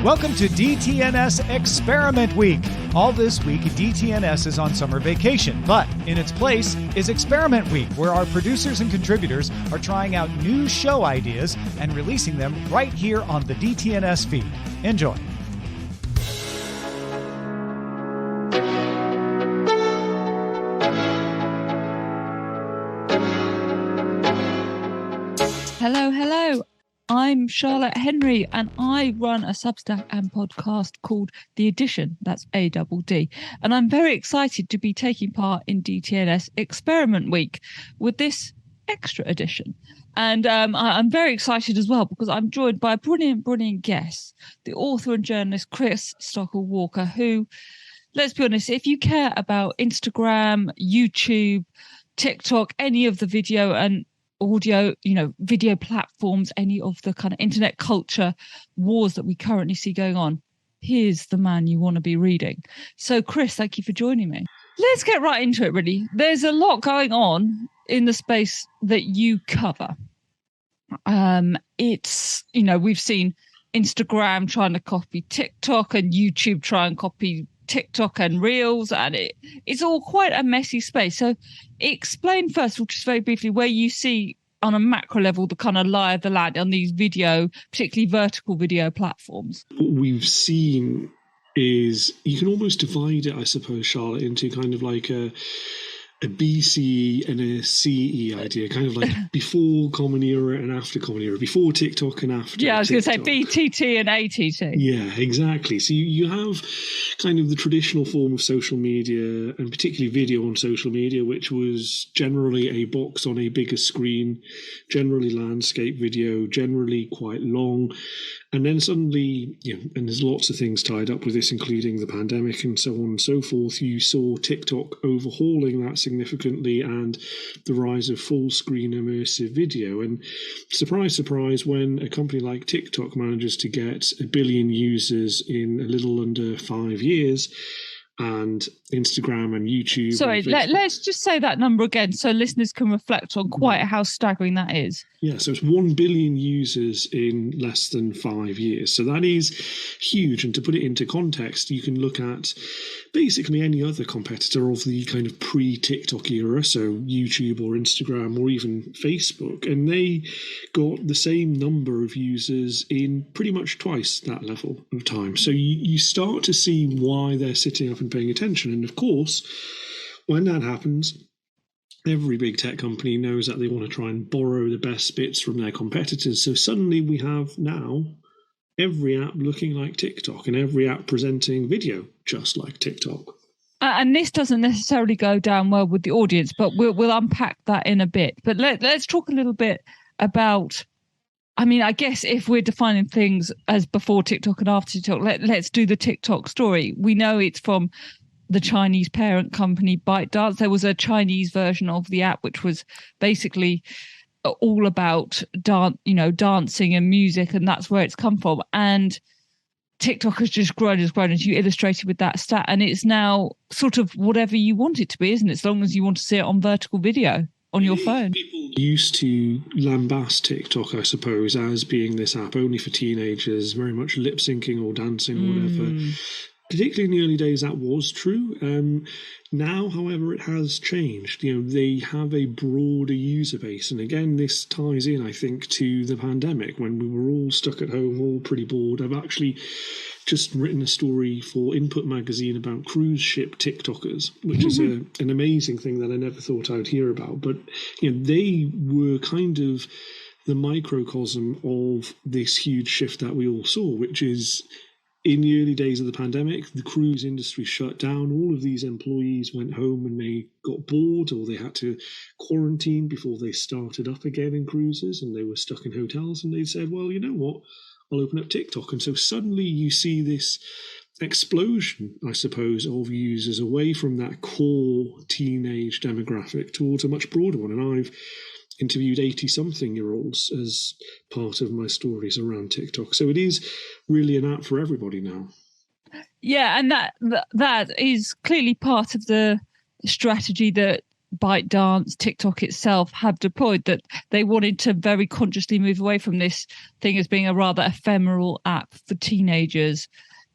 Welcome to DTNS Experiment Week. All this week, DTNS is on summer vacation, but in its place is Experiment Week, where our producers and contributors are trying out new show ideas and releasing them right here on the DTNS feed. Enjoy. Hello. I'm Charlotte Henry, and I run a Substack and podcast called The Edition. That's ADD. And I'm very excited to be taking part in DTNS Experiment Week with this extra edition. And I'm very excited as well because I'm joined by a brilliant guest, the author and journalist Chris Stockel-Walker, who, let's be honest, if you care about Instagram, YouTube, TikTok, any of the video and audio, video platforms, any of the kind of internet culture wars that we currently see going on, here's the man you want to be reading. So, Chris, thank you for joining me. Let's get right into it, really. There's a lot going on in the space that you cover. It's, we've seen Instagram trying to copy TikTok and YouTube try and copy TikTok and Reels, and it's all quite a messy space. So explain first, just very briefly, where you see on a macro level the kind of lie of the land on these video, particularly vertical video platforms. What we've seen is you can almost divide it, I suppose, Charlotte, into kind of like a BCE and a CE idea, kind of like before Common Era and after Common Era, before TikTok and after. Yeah, I was going to say TikTok. BTT and ATT. Yeah, exactly. So you have kind of the traditional form of social media, and particularly video on social media, which was generally a box on a bigger screen, generally landscape video, generally quite long. And then suddenly, and there's lots of things tied up with this, including the pandemic and so on and so forth, you saw TikTok overhauling that significantly and the rise of full screen immersive video. And surprise, surprise, when a company like TikTok manages to get 1 billion users in a little under 5 years, and Instagram and YouTube. Sorry, let's just say that number again so listeners can reflect on quite how staggering that is. Yeah, so it's 1 billion users in less than 5 years. So that is huge. And to put it into context, you can look at basically any other competitor of the kind of pre-TikTok era, so YouTube or Instagram or even Facebook, and they got the same number of users in pretty much twice that level of time. So you start to see why they're sitting up and paying attention. And of course, when that happens, every big tech company knows that they want to try and borrow the best bits from their competitors. So suddenly we have now every app looking like TikTok and every app presenting video just like TikTok. And this doesn't necessarily go down well with the audience, but we'll unpack that in a bit. But let's talk a little bit about, I guess if we're defining things as before TikTok and after TikTok, let's do the TikTok story. We know it's from the Chinese parent company ByteDance. There was a Chinese version of the app which was basically all about dancing and music, and that's where it's come from. And TikTok has just grown, as you illustrated with that stat, and it's now sort of whatever you want it to be, isn't it? As long as you want to see it on vertical video on your phone. People used to lambast TikTok, I suppose, as being this app only for teenagers, very much lip syncing or dancing or whatever. Particularly in the early days, that was true. Now, however, it has changed. They have a broader user base. And again, this ties in, I think, to the pandemic when we were all stuck at home, all pretty bored. I've actually just written a story for Input magazine about cruise ship TikTokers, which is an amazing thing that I never thought I'd hear about. But they were kind of the microcosm of this huge shift that we all saw, which is, in the early days of the pandemic, the cruise industry shut down. All of these employees went home and they got bored, or they had to quarantine before they started up again in cruises, and they were stuck in hotels, and they said, well, you know what, I'll open up TikTok. And so suddenly you see this explosion, I suppose, of users away from that core teenage demographic towards a much broader one. And I've interviewed 80-something-year-olds as part of my stories around TikTok. So it is really an app for everybody now. Yeah, and that is clearly part of the strategy that ByteDance, TikTok itself have deployed, that they wanted to very consciously move away from this thing as being a rather ephemeral app for teenagers,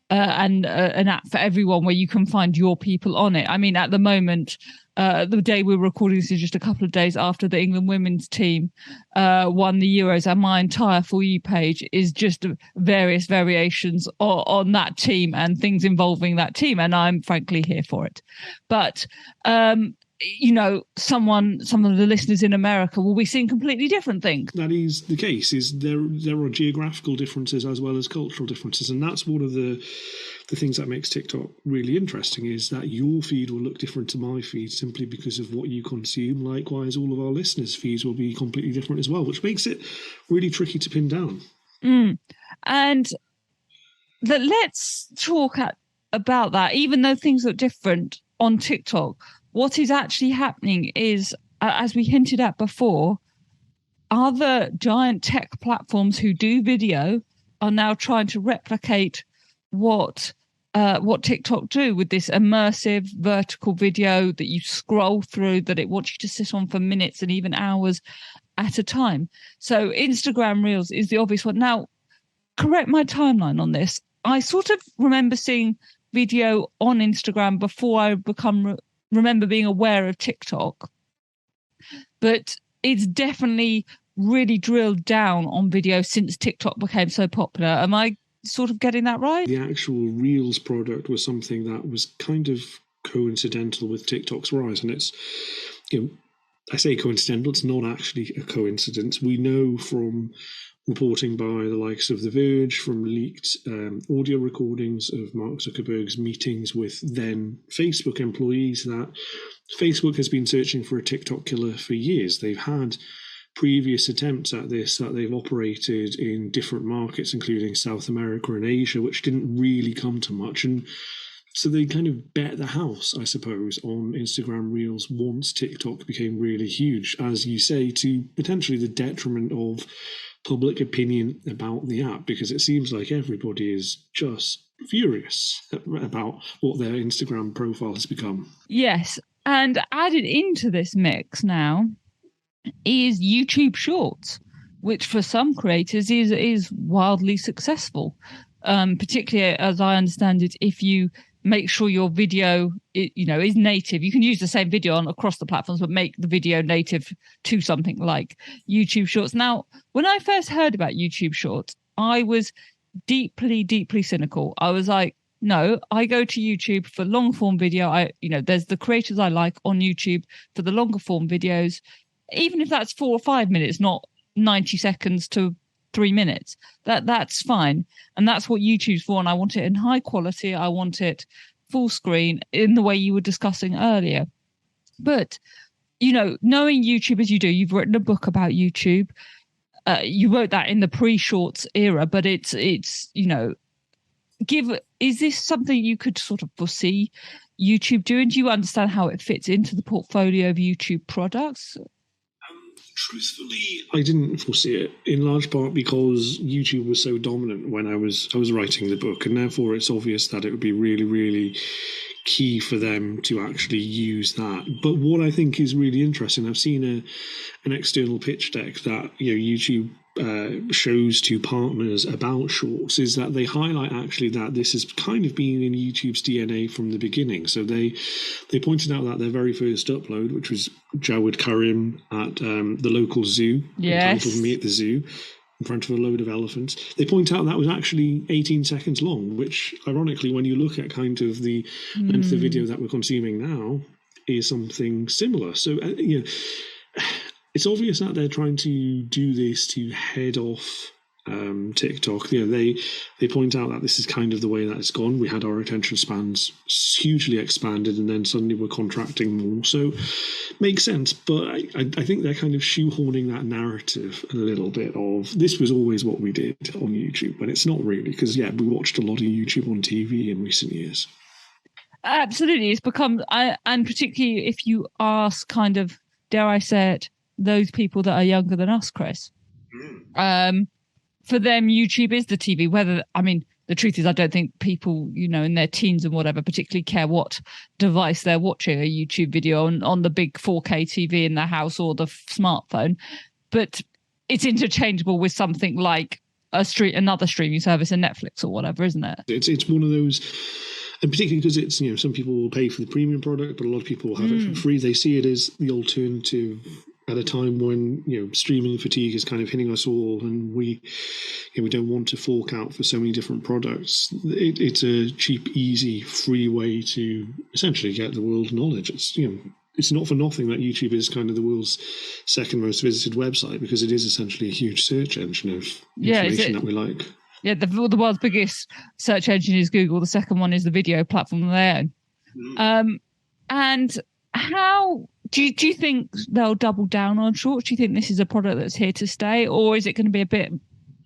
and an app for everyone where you can find your people on it. I mean, at the moment, the day we're recording this is just a couple of days after the England women's team won the Euros, and my entire For You page is just various variations on that team and things involving that team, and I'm frankly here for it. But some of the listeners in America will be seeing completely different things. That is the case. Is there are geographical differences as well as cultural differences, and that's one of the things that makes TikTok really interesting, is that your feed will look different to my feed simply because of what you consume. Likewise, all of our listeners' feeds will be completely different as well, which makes it really tricky to pin down. And let's talk about that. Even though things look different on TikTok, what is actually happening is, as we hinted at before, other giant tech platforms who do video are now trying to replicate what TikTok do with this immersive vertical video that you scroll through, that it wants you to sit on for minutes and even hours at a time. So Instagram Reels is the obvious one. Now, correct my timeline on this. I sort of remember seeing video on Instagram before I remember being aware of TikTok, but it's definitely really drilled down on video since TikTok became so popular. Am I sort of getting that right? The actual Reels product was something that was kind of coincidental with TikTok's rise, and it's, I say coincidental, it's not actually a coincidence. We know from reporting by the likes of The Verge, from leaked audio recordings of Mark Zuckerberg's meetings with then Facebook employees, that Facebook has been searching for a TikTok killer for years. They've had previous attempts at this that they've operated in different markets, including South America and Asia, which didn't really come to much. And so they kind of bet the house, I suppose, on Instagram Reels once TikTok became really huge, as you say, to potentially the detriment of public opinion about the app, because it seems like everybody is just furious about what their Instagram profile has become. Yes, and added into this mix now is YouTube Shorts, which for some creators is wildly successful, particularly, as I understand it, if you make sure your video is native. You can use the same video across the platforms, but make the video native to something like YouTube Shorts. Now, when I first heard about YouTube Shorts, I was deeply, deeply cynical. I was like, no, I go to YouTube for long form video. There's the creators I like on YouTube for the longer form videos, even if that's 4 or 5 minutes, not 90 seconds to 3 minutes. That's fine. And that's what YouTube's for. And I want it in high quality. I want it full screen in the way you were discussing earlier. But, knowing YouTube as you do, you've written a book about YouTube. You wrote that in the pre-shorts era, but it's is this something you could sort of foresee YouTube doing? Do you understand how it fits into the portfolio of YouTube products? Truthfully, I didn't foresee it, in large part because YouTube was so dominant when I was writing the book, and therefore it's obvious that it would be really, really key for them to actually use that. But what I think is really interesting, I've seen an external pitch deck that YouTube shows to partners about shorts, is that they highlight actually that this has kind of been in YouTube's DNA from the beginning. So they pointed out that their very first upload, which was Jawed Karim at the local zoo, entitled Me at the Zoo, in front of a load of elephants, they point out that was actually 18 seconds long, which ironically, when you look at kind of the length of video that we're consuming now, is something similar. So it's obvious that they're trying to do this to head off TikTok. They point out that this is kind of the way that it's gone. We had our attention spans hugely expanded, and then suddenly we're contracting more. So makes sense, but I think they're kind of shoehorning that narrative a little bit of this was always what we did on YouTube, but it's not really, because we watched a lot of YouTube on TV in recent years. Absolutely, it's become, and particularly if you ask kind of, dare I say it, those people that are younger than us, Chris. For them, YouTube is the TV. the truth is, I don't think people, in their teens and whatever, particularly care what device they're watching a YouTube video on the big 4K TV in their house or the smartphone. But it's interchangeable with something like another streaming service, and Netflix or whatever, isn't it? It's one of those, and particularly because it's, some people will pay for the premium product, but a lot of people will have it for free. They see it as the alternative at a time when streaming fatigue is kind of hitting us all, and we don't want to fork out for so many different products. It's a cheap, easy, free way to essentially get the world knowledge. It's not for nothing that YouTube is kind of the world's second most visited website, because it is essentially a huge search engine of information that we like. Yeah, the world's biggest search engine is Google. The second one is the video platform they own. And how do you think they'll double down on shorts? Do you think this is a product that's here to stay, or is it going to be a bit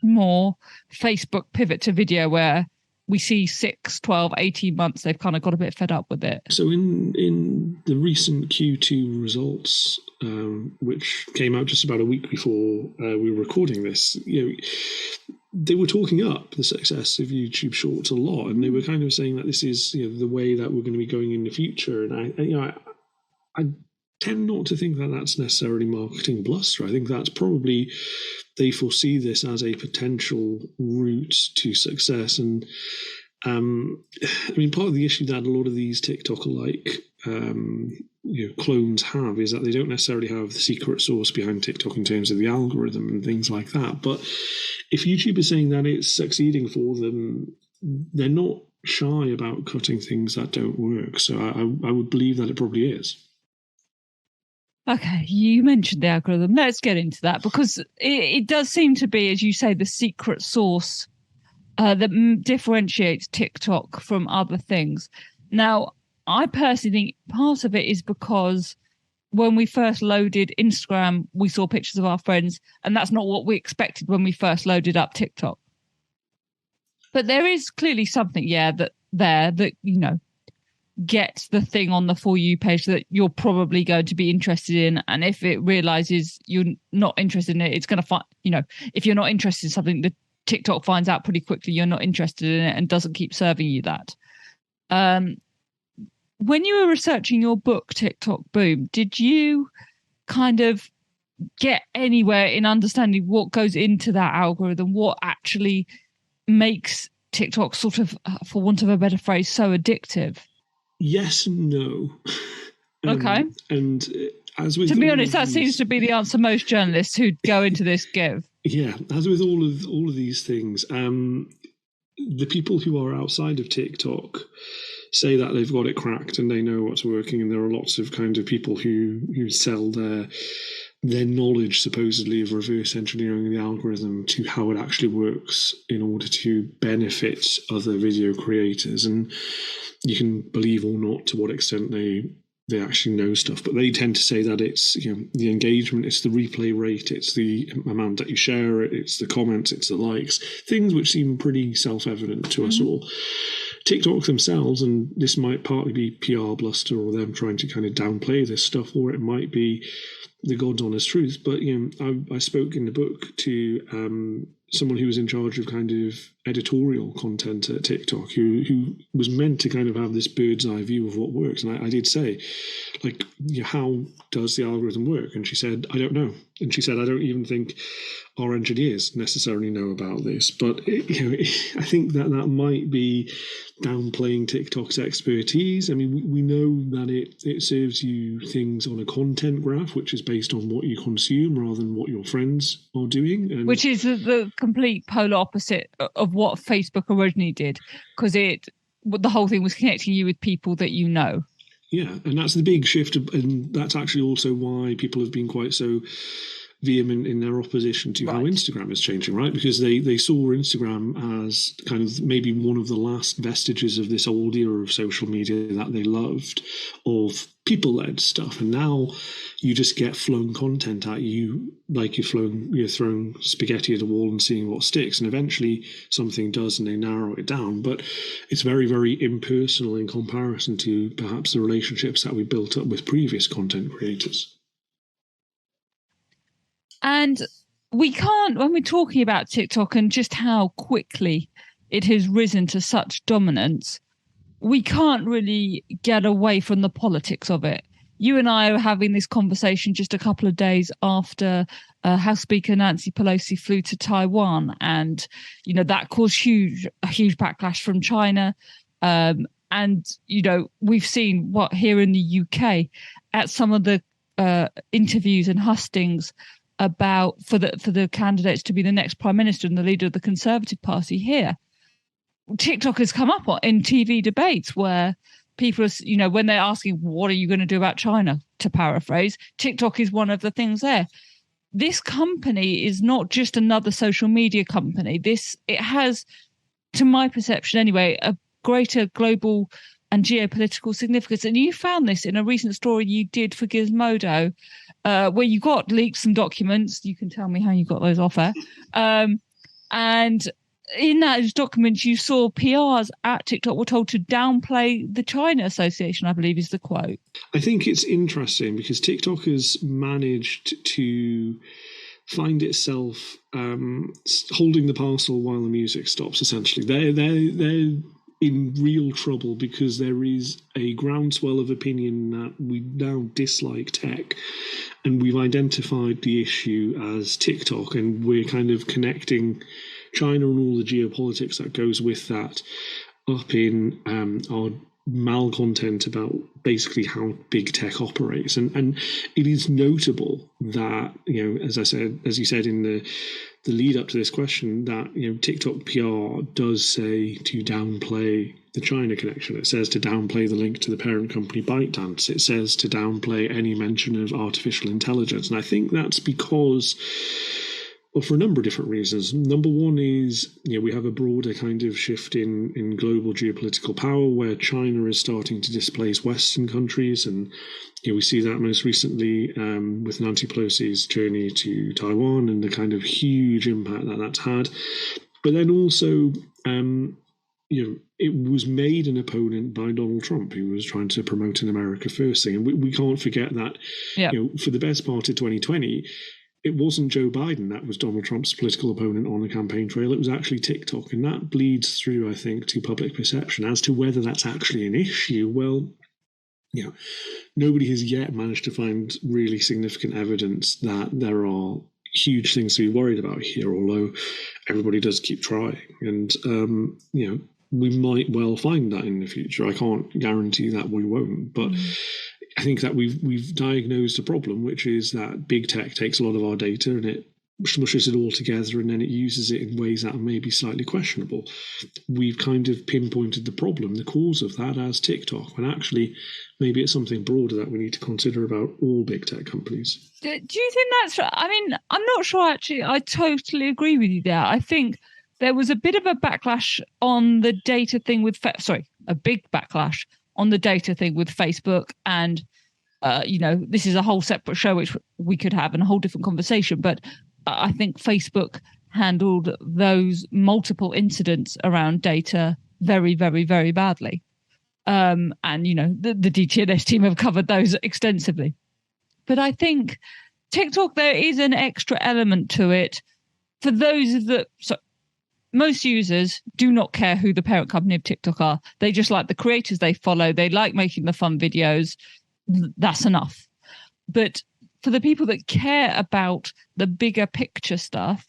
more Facebook pivot to video, where we see 6, 12, 18 months, they've kind of got a bit fed up with it? So in the recent Q2 results, which came out just about a week before we were recording this, they were talking up the success of YouTube Shorts a lot, and they were kind of saying that this is the way that we're going to be going in the future. And I tend not to think that that's necessarily marketing bluster. I think that's probably they foresee this as a potential route to success. And part of the issue that a lot of these TikTok-alike clones have is that they don't necessarily have the secret sauce behind TikTok in terms of the algorithm and things like that. But if YouTube is saying that it's succeeding for them, they're not shy about cutting things that don't work. So I would believe that it probably is. Okay, you mentioned the algorithm. Let's get into that, because it does seem to be, as you say, the secret sauce that differentiates TikTok from other things. Now, I personally think part of it is because when we first loaded Instagram, we saw pictures of our friends, and that's not what we expected when we first loaded up TikTok. But there is clearly something, that gets the thing on the For You page that you're probably going to be interested in. And if it realizes you're not interested in it, it's going to find, if you're not interested in something, the TikTok finds out pretty quickly you're not interested in it and doesn't keep serving you that. When you were researching your book, TikTok Boom, did you kind of get anywhere in understanding what goes into that algorithm, what actually makes TikTok sort of, for want of a better phrase, so addictive? Yes and no. Okay. And as with, to be honest, that seems to be the answer most journalists who go into this give. Yeah, as with all of these things, the people who are outside of TikTok say that they've got it cracked and they know what's working, and there are lots of kind of people who sell their knowledge supposedly of reverse engineering the algorithm to how it actually works in order to benefit other video creators. And you can believe or not to what extent they actually know stuff, but they tend to say that it's the engagement, it's the replay rate, it's the amount that you share it, it's the comments, it's the likes, things which seem pretty self-evident to us all. TikTok themselves, and this might partly be PR bluster or them trying to kind of downplay this stuff, or it might be the God's honest truth. But I spoke in the book to someone who was in charge of kind of editorial content at TikTok, who was meant to kind of have this bird's eye view of what works. And I did say, how does the algorithm work? And she said, I don't know. And she said, I don't even think our engineers necessarily know about this. But I think that might be downplaying TikTok's expertise. I mean, we know that it serves you things on a content graph, which is based on what you consume rather than what your friends are doing. And which is the complete polar opposite of what Facebook originally did, because the whole thing was connecting you with people that you know. Yeah, and that's the big shift, and that's actually also why people have been quite so vehement in their opposition to how Instagram is changing, right? Because they saw Instagram as kind of maybe one of the last vestiges of this old era of social media that they loved, of people-led stuff. And now you just get flung content at you like you're throwing spaghetti at a wall and seeing what sticks. And eventually something does and they narrow it down. But it's very, very impersonal in comparison to perhaps the relationships that we built up with previous content creators. And we can't, when we're talking about TikTok and just how quickly it has risen to such dominance, we can't really get away from the politics of it. You and I are having this conversation just a couple of days after House Speaker Nancy Pelosi flew to Taiwan, and that caused a huge backlash from China. And we've seen what here in the UK at some of the interviews and hustings about for the candidates to be the next prime minister and the leader of the Conservative Party here. TikTok has come up in TV debates where people are, when they're asking, what are you going to do about China, to paraphrase, TikTok is one of the things there. This company is not just another social media company. It has, to my perception anyway, a greater global and geopolitical significance. And you found this in a recent story you did for Gizmodo, where you got leaked some documents. You can tell me how you got those off air. And in those documents, you saw PRs at TikTok were told to downplay the China Association, I believe is the quote. I think it's interesting because TikTok has managed to find itself holding the parcel while the music stops, essentially. They're in real trouble because there is a groundswell of opinion that we now dislike tech, and we've identified the issue as TikTok, and we're kind of connecting China and all the geopolitics that goes with that up in our malcontent about basically how big tech operates. And it is notable that, as you said in the lead up to this question, that TikTok PR does say to downplay the China connection. It says to downplay the link to the parent company ByteDance. It says to downplay any mention of artificial intelligence. And I think that's because, well, for a number of different reasons. Number one is, we have a broader kind of shift in global geopolitical power where China is starting to displace Western countries. And we see that most recently with Nancy Pelosi's journey to Taiwan and the kind of huge impact that that's had. But then also, it was made an opponent by Donald Trump, who was trying to promote an America First thing. And we can't forget that, for the best part of 2020, it wasn't Joe Biden that was Donald Trump's political opponent on the campaign trail. It was actually TikTok. And that bleeds through, I think, to public perception. As to whether that's actually an issue, well, nobody has yet managed to find really significant evidence that there are huge things to be worried about here, although everybody does keep trying. And, we might well find that in the future. I can't guarantee that we won't, but I think that we've diagnosed a problem, which is that big tech takes a lot of our data and it smushes it all together and then it uses it in ways that are maybe slightly questionable. We've kind of pinpointed the problem, the cause of that, as TikTok, when actually maybe it's something broader that we need to consider about all big tech companies. Do you think that's right? I mean, I'm not sure, actually. I totally agree with you there. I think there was a bit of a backlash on the data thing with a big backlash on the data thing with Facebook. And, this is a whole separate show, which we could have and a whole different conversation. But I think Facebook handled those multiple incidents around data very, very, very badly. And, the DTNS team have covered those extensively. But I think TikTok, there is an extra element to it for those that... most users do not care who the parent company of TikTok are. They just like the creators they follow. They like making the fun videos. That's enough. But for the people that care about the bigger picture stuff,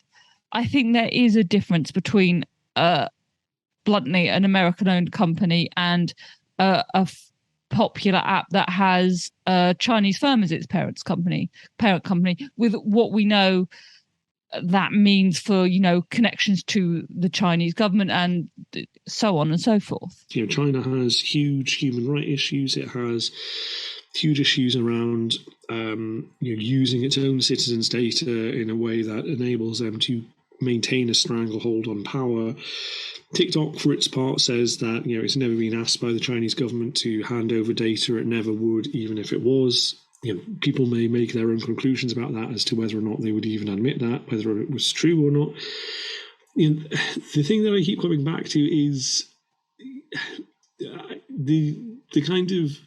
I think there is a difference between, bluntly, an American-owned company and a popular app that has a Chinese firm as its parent company, with what we know that means for, connections to the Chinese government and so on and so forth. China has huge human rights issues. It has huge issues around using its own citizens' data in a way that enables them to maintain a stranglehold on power. TikTok, for its part, says that it's never been asked by the Chinese government to hand over data. It never would, even if it was. People may make their own conclusions about that as to whether or not they would even admit that, whether it was true or not. The thing that I keep coming back to is the kind of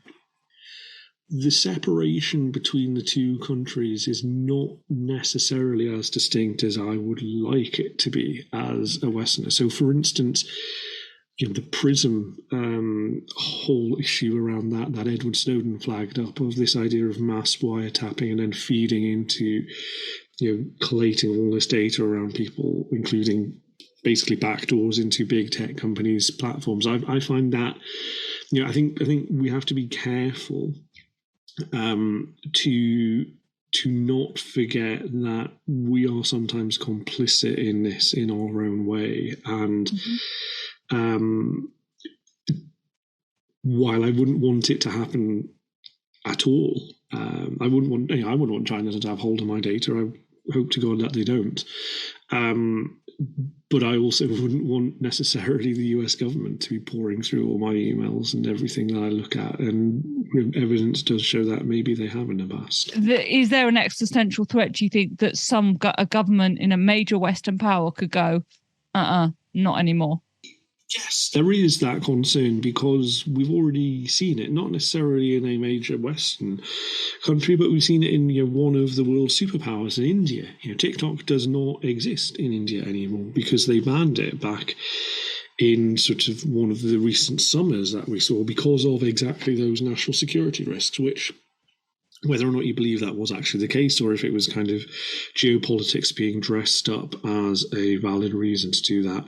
the separation between the two countries is not necessarily as distinct as I would like it to be as a Westerner. So, for instance, the PRISM whole issue around that Edward Snowden flagged up, of this idea of mass wiretapping and then feeding into, collating all this data around people, including basically backdoors into big tech companies' platforms. I find that, I think we have to be careful to not forget that we are sometimes complicit in this in our own way. And while I wouldn't want it to happen at all, I wouldn't want China to have hold of my data. I hope to God that they don't. But I also wouldn't want necessarily the US government to be pouring through all my emails and everything that I look at. And evidence does show that maybe they have in the past. Is there an existential threat, do you think, that a government in a major Western power could go, not anymore? Yes, there is that concern, because we've already seen it, not necessarily in a major Western country, but we've seen it in one of the world's superpowers, in India. TikTok does not exist in India anymore because they banned it back in sort of one of the recent summers that we saw, because of exactly those national security risks, which, whether or not you believe that was actually the case, or if it was kind of geopolitics being dressed up as a valid reason to do that,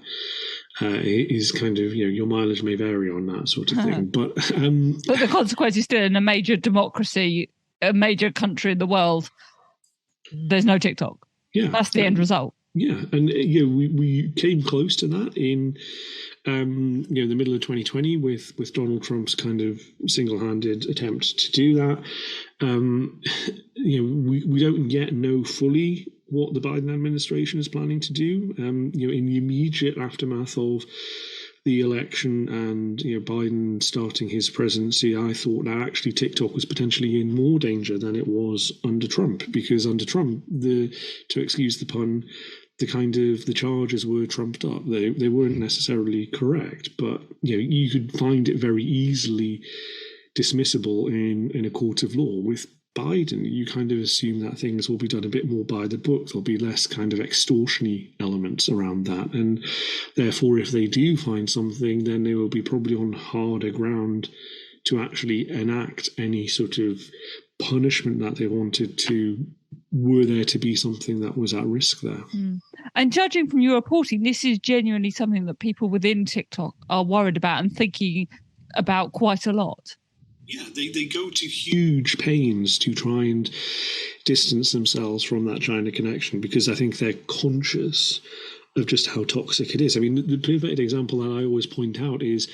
is kind of, your mileage may vary on that sort of thing. But the consequence is still, in a major democracy, a major country in the world, there's no TikTok. Yeah, that's the end result. Yeah, and we came close to that in the middle of 2020 with Donald Trump's kind of single-handed attempt to do that. We don't yet know fully what the Biden administration is planning to do. In the immediate aftermath of the election and Biden starting his presidency, I thought that actually TikTok was potentially in more danger than it was under Trump, because under Trump, to excuse the pun, the charges were trumped up. They weren't necessarily correct, but you could find it very easily dismissible in a court of law. With Biden, you kind of assume that things will be done a bit more by the book. There'll be less kind of extortion-y elements around that. And therefore, if they do find something, then they will be probably on harder ground to actually enact any sort of punishment that they wanted to, were there to be something that was at risk there. And judging from your reporting, this is genuinely something that people within TikTok are worried about and thinking about quite a lot. Yeah, they go to huge pains to try and distance themselves from that China connection, because I think they're conscious of just how toxic it is. I mean, the perfect example that I always point out is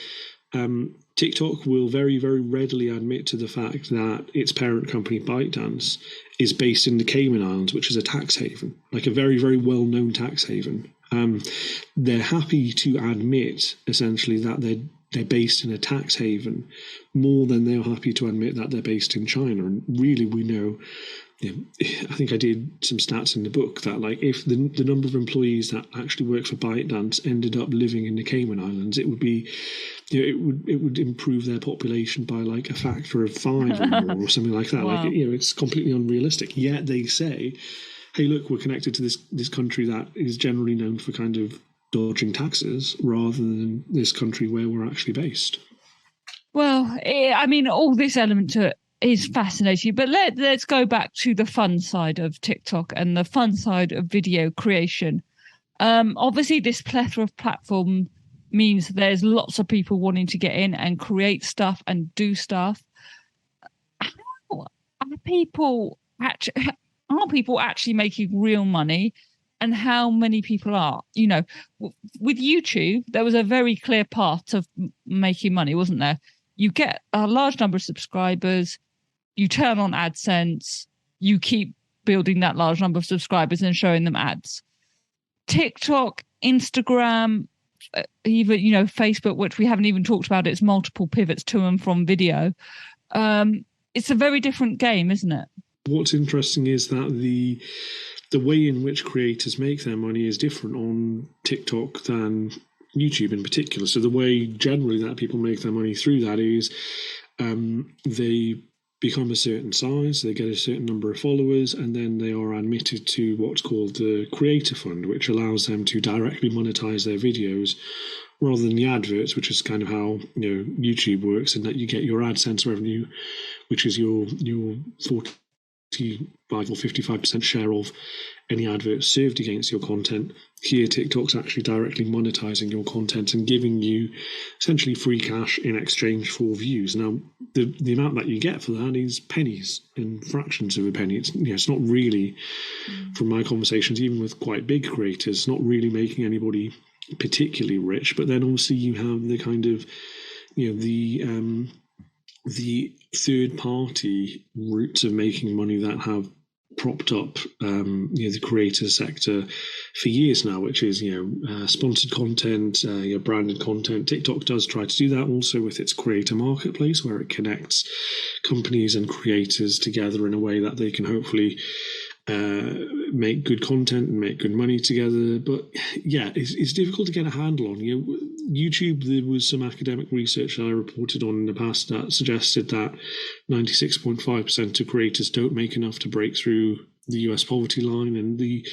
TikTok will very, very readily admit to the fact that its parent company, ByteDance, is based in the Cayman Islands, which is a tax haven, like a very, very well-known tax haven. They're happy to admit, essentially, that they're based in a tax haven more than they're happy to admit that they're based in China. And really, we know, I think I did some stats in the book that, like, if the number of employees that actually work for ByteDance ended up living in the Cayman Islands, it would be, it would improve their population by like a factor of 5 or more, or something like that. Wow. Like, it's completely unrealistic. Yet they say, hey, look, we're connected to this country that is generally known for kind of dodging taxes, rather than this country where we're actually based. Well, I mean, all this element to it is fascinating, but let's go back to the fun side of TikTok and the fun side of video creation. Obviously, this plethora of platform means there's lots of people wanting to get in and create stuff and do stuff. How are people actually making real money? And how many people are? With YouTube, there was a very clear path of making money, wasn't there? You get a large number of subscribers, you turn on AdSense, you keep building that large number of subscribers and showing them ads. TikTok, Instagram, even, Facebook, which we haven't even talked about, its multiple pivots to and from video. It's a very different game, isn't it? What's interesting is that the way in which creators make their money is different on TikTok than YouTube in particular. So the way generally that people make their money through that is they become a certain size, they get a certain number of followers, and then they are admitted to what's called the Creator Fund, which allows them to directly monetize their videos rather than the adverts, which is kind of how YouTube works, in that you get your AdSense revenue, which is your 45 or 55% share of any adverts served against your content. Here, TikTok's actually directly monetizing your content and giving you essentially free cash in exchange for views. Now, the amount that you get for that is pennies and fractions of a penny. It's not really, from my conversations, even with quite big creators, not really making anybody particularly rich. But then obviously you have the kind of, the third-party routes of making money that have propped up the creator sector for years now, which is sponsored content, branded content. TikTok does try to do that also with its creator marketplace, where it connects companies and creators together in a way that they can hopefully make good content and make good money together. But yeah, it's difficult to get a handle on. YouTube, there was some academic research that I reported on in the past that suggested that 96.5% of creators don't make enough to break through the US poverty line, and the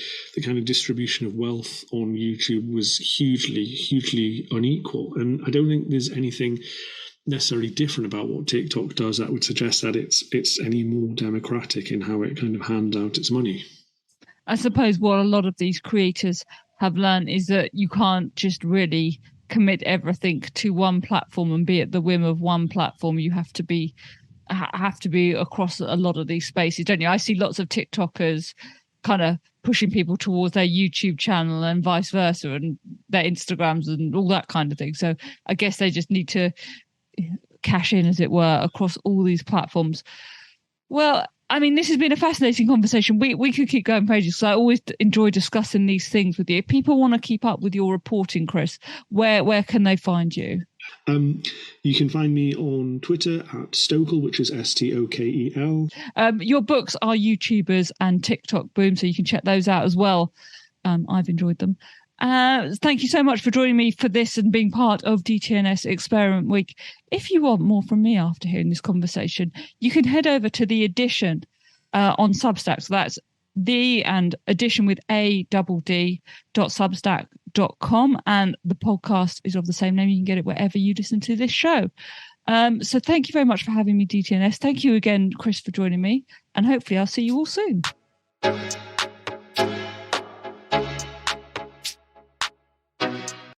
kind of distribution of wealth on YouTube was hugely unequal. And I don't think there's anything necessarily different about what TikTok does that would suggest that it's any more democratic in how it kind of hands out its money. I suppose what a lot of these creators have learned is that you can't just really commit everything to one platform and be at the whim of one platform. You have to be across a lot of these spaces, don't you? I see lots of TikTokers kind of pushing people towards their YouTube channel and vice versa, and their Instagrams and all that kind of thing. So I guess they just need to cash in, as it were, across all these platforms. Well, I mean, this has been a fascinating conversation. We could keep going for ages, so I always enjoy discussing these things with you. If people want to keep up with your reporting, Chris, where can they find you? You can find me on Twitter at Stokel, which is Stokel. Your books are YouTubers and TikTok Boom, so you can check those out as well. I've enjoyed them. Thank you so much for joining me for this and being part of DTNS Experiment Week. If you want more from me after hearing this conversation, you can head over to The Edition on Substack. So that's the and edition with ADD.substack.com, and the podcast is of the same name. You can get it wherever you listen to this show. So thank you very much for having me, DTNS. Thank you again, Chris, for joining me, and hopefully I'll see you all soon.